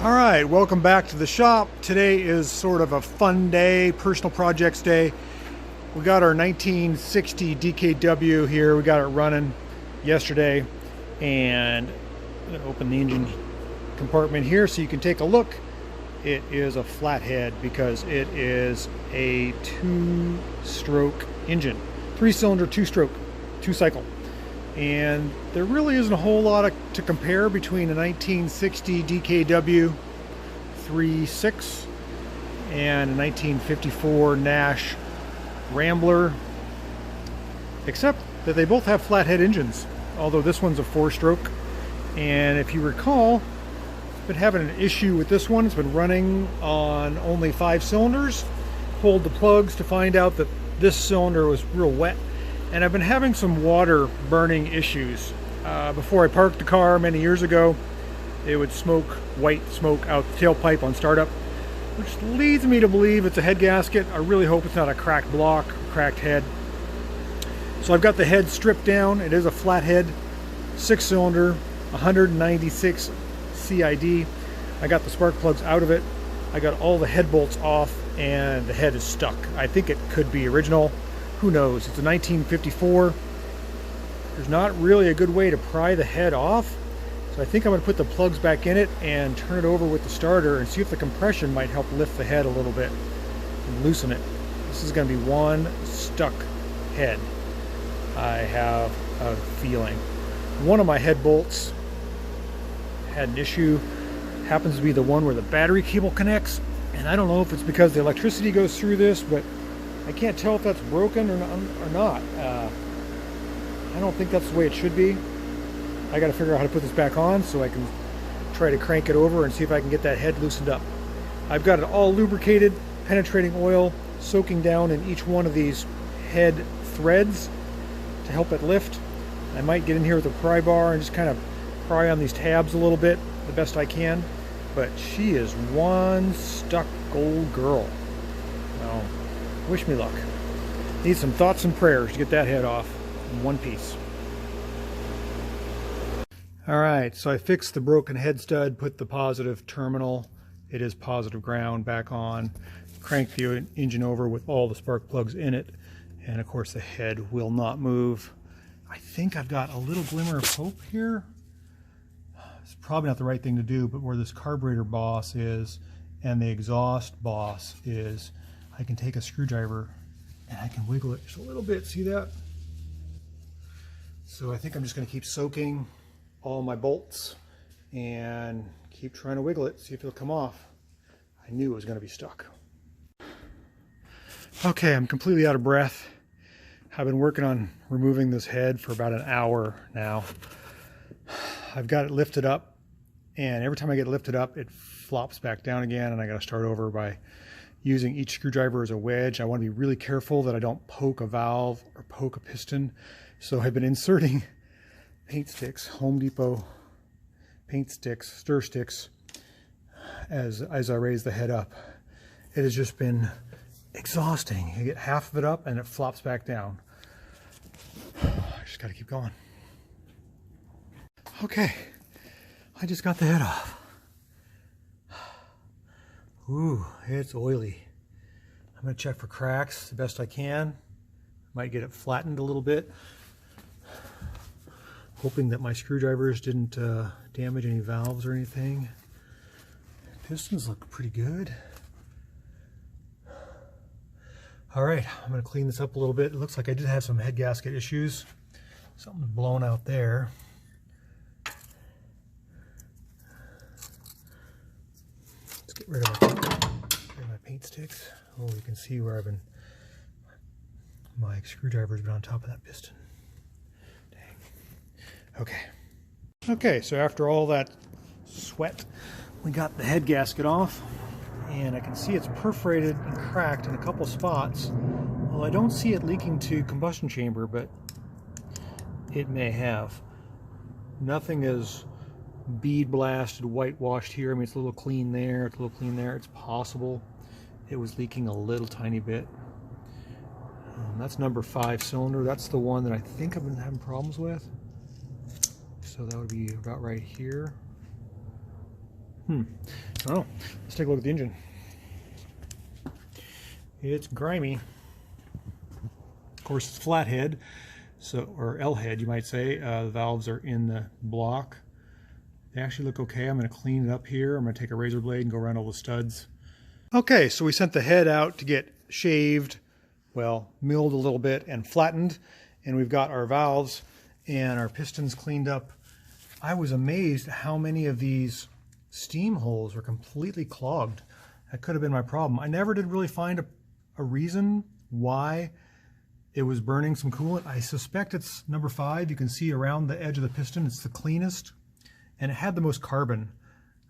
All right, welcome back to the shop. Today is sort of a fun day, personal projects day. We got our 1960 DKW here. We got it running yesterday, and I'm gonna open the engine compartment here so you can take a look. It is a Flathead because it is a two-stroke engine, three-cylinder, two-stroke, two-cycle. And there really isn't a whole lot to compare between a 1960 DKW 3.6 and a 1954 Nash Rambler, except that they both have flathead engines, although this one's a four-stroke. And if you recall, I've been having an issue with this one. It's been running on only 5 cylinders. Pulled the plugs to find out that this cylinder was real wet, and I've been having some water burning issues. Before I parked the car many years ago, it would smoke white smoke out the tailpipe on startup, which leads me to believe it's a head gasket. I really hope it's not a cracked block, cracked head. So I've got the head stripped down. It is a Flathead, 6-cylinder, 196 CID. I got the spark plugs out of it. I got all the head bolts off, and the head is stuck. I think it could be original. Who knows? It's a 1954. There's not really a good way to pry the head off, so I think I'm going to put the plugs back in it and turn it over with the starter and see if the compression might help lift the head a little bit and loosen it. This is going to be one stuck head, I have a feeling. One of my head bolts had an issue. Happens to be the one where the battery cable connects, and I don't know if it's because the electricity goes through this, but I can't tell if that's broken or not. I don't think that's the way it should be. I got to figure out how to put this back on so I can try to crank it over and see if I can get that head loosened up. I've got it all lubricated, penetrating oil soaking down in each one of these head threads to help it lift. I might get in here with a pry bar and just kind of pry on these tabs a little bit the best I can, but she is one stuck old girl. Well, wish me luck. Need some thoughts and prayers to get that head off in one piece. All right, so I fixed the broken head stud, put the positive terminal, it is positive ground, back on, cranked the engine over with all the spark plugs in it, and of course the head will not move. I think I've got a little glimmer of hope here. It's probably not the right thing to do, but where this carburetor boss is and the exhaust boss is, I can take a screwdriver and I can wiggle it just a little bit. See that? So I think I'm just going to keep soaking all my bolts and keep trying to wiggle it, see if it'll come off. I knew it was going to be stuck. Okay, I'm completely out of breath. I've been working on removing this head for about an hour now. I've got it lifted up, and every time I get it lifted up, it flops back down again, and I got to start over by using each screwdriver as a wedge. I want to be really careful that I don't poke a valve or poke a piston. So I've been inserting paint sticks, Home Depot paint sticks, stir sticks, as I raise the head up. It has just been exhausting. You get half of it up and it flops back down. I just got to keep going. Okay, I just got the head off. Ooh, it's oily. I'm going to check for cracks the best I can. Might get it flattened a little bit. Hoping that my screwdrivers didn't damage any valves or anything. Pistons look pretty good. All right, I'm going to clean this up a little bit. It looks like I did have some head gasket issues. Something's blown out there. Let's get rid of my paint sticks. Oh, you can see where my screwdriver's been on top of that piston. Okay, so after all that sweat, we got the head gasket off, and I can see it's perforated and cracked in a couple spots. Well, I don't see it leaking to combustion chamber, but it may have. Nothing is bead blasted, whitewashed here. I mean, it's a little clean there, it's a little clean there. It's possible it was leaking a little tiny bit. That's number 5 cylinder. That's the one that I think I've been having problems with. So that would be about right here. I don't know. Let's take a look at the engine. It's grimy. Of course, it's flathead, so, or L-head, you might say. The valves are in the block. They actually look okay. I'm going to clean it up here. I'm going to take a razor blade and go around all the studs. Okay, so we sent the head out to get shaved, well, milled a little bit and flattened, and we've got our valves and our pistons cleaned up. I was amazed how many of these steam holes were completely clogged. That could have been my problem. I never did really find a reason why it was burning some coolant. I suspect it's number 5. You can see around the edge of the piston, it's the cleanest, and it had the most carbon.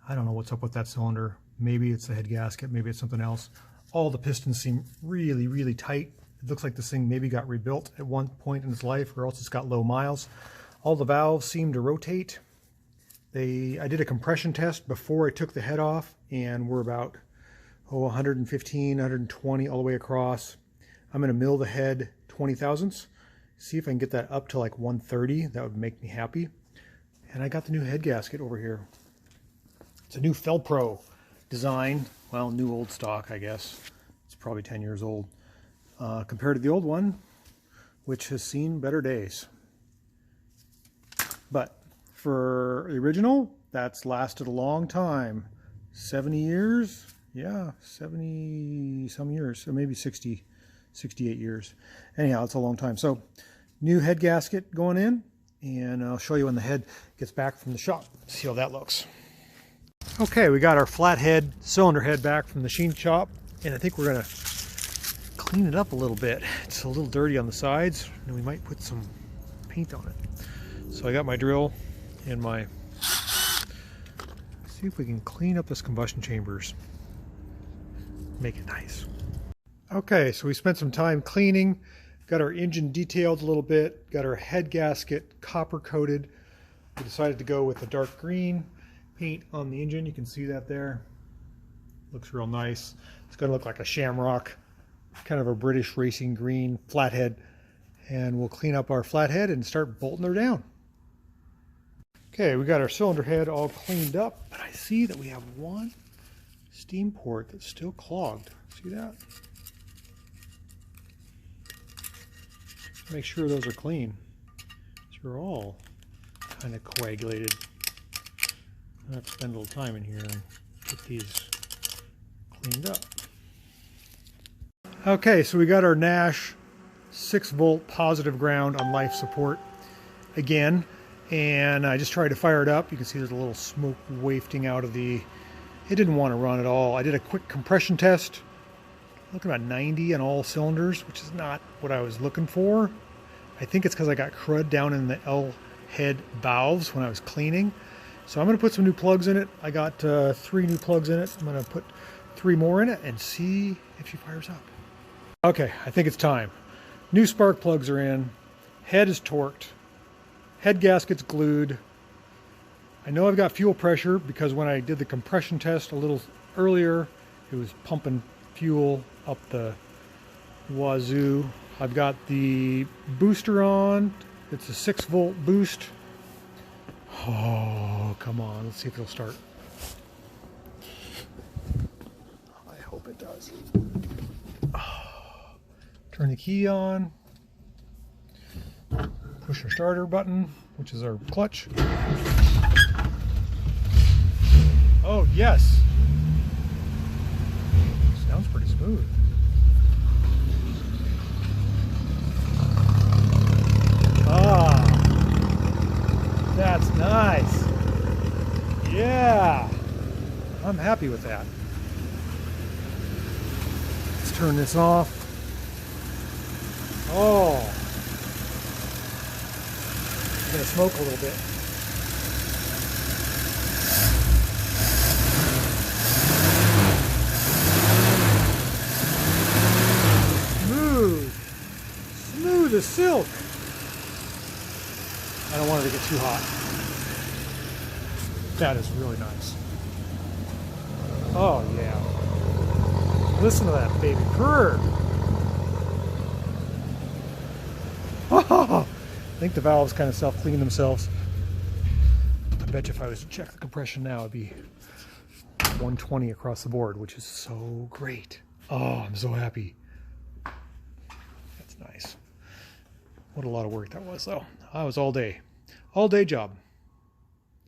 I don't know what's up with that cylinder. Maybe it's the head gasket, maybe it's something else. All the pistons seem really, really tight. It looks like this thing maybe got rebuilt at one point in its life, or else it's got low miles. All the valves seem to rotate. I did a compression test before I took the head off, and we're about 115, 120 all the way across. I'm going to mill the head 20 thousandths, see if I can get that up to like 130. That would make me happy. And I got the new head gasket over here. It's a new Felpro design. Well, new old stock, I guess. It's probably 10 years old compared to the old one, which has seen better days. But for the original, that's lasted a long time. 70 years? Yeah, 70 some years, so maybe 60, 68 years. Anyhow, it's a long time. So new head gasket going in, and I'll show you when the head gets back from the shop. See how that looks. Okay, we got our flathead cylinder head back from the machine shop, and I think we're going to clean it up a little bit. It's a little dirty on the sides, and we might put some paint on it. So I got my drill and my... see if we can clean up this combustion chambers. Make it nice. Okay, so we spent some time cleaning, got our engine detailed a little bit, got our head gasket copper coated. We decided to go with the dark green paint on the engine. You can see that there. Looks real nice. It's going to look like a shamrock, kind of a British racing green flathead. And we'll clean up our flathead and start bolting her down. Okay, we got our cylinder head all cleaned up, but I see that we have one steam port that's still clogged. See that? Make sure those are clean. They're all kind of coagulated. I have to spend a little time in here and get these cleaned up. Okay, so we got our Nash 6-volt positive ground on life support again, and I just tried to fire it up. You can see there's a little smoke wafting out of the... It didn't want to run at all. I did a quick compression test. Looking about 90 on all cylinders, which is not what I was looking for. I think it's because I got crud down in the L-head valves when I was cleaning. So I'm going to put some new plugs in it. I got 3 new plugs in it. I'm going to put 3 more in it and see if she fires up. Okay, I think it's time. New spark plugs are in. Head is torqued. Head gasket's glued. I know I've got fuel pressure because when I did the compression test a little earlier, it was pumping fuel up the wazoo. I've got the booster on. It's a 6-volt boost. Oh, come on. Let's see if it'll start. I hope it does. Turn the key on. Push our starter button, which is our clutch. Oh, yes. Sounds pretty smooth. Ah, that's nice. Yeah, I'm happy with that. Let's turn this off. Oh, it's gonna smoke a little bit. Smooth as silk. I don't want it to get too hot. That is really nice. Oh yeah. Listen to that baby purr. Oh, I think the valves kind of self-clean themselves. I bet you if I was to check the compression now, it'd be 120 across the board, which is so great. Oh, I'm so happy. That's nice. What a lot of work that was, though. That was all day job.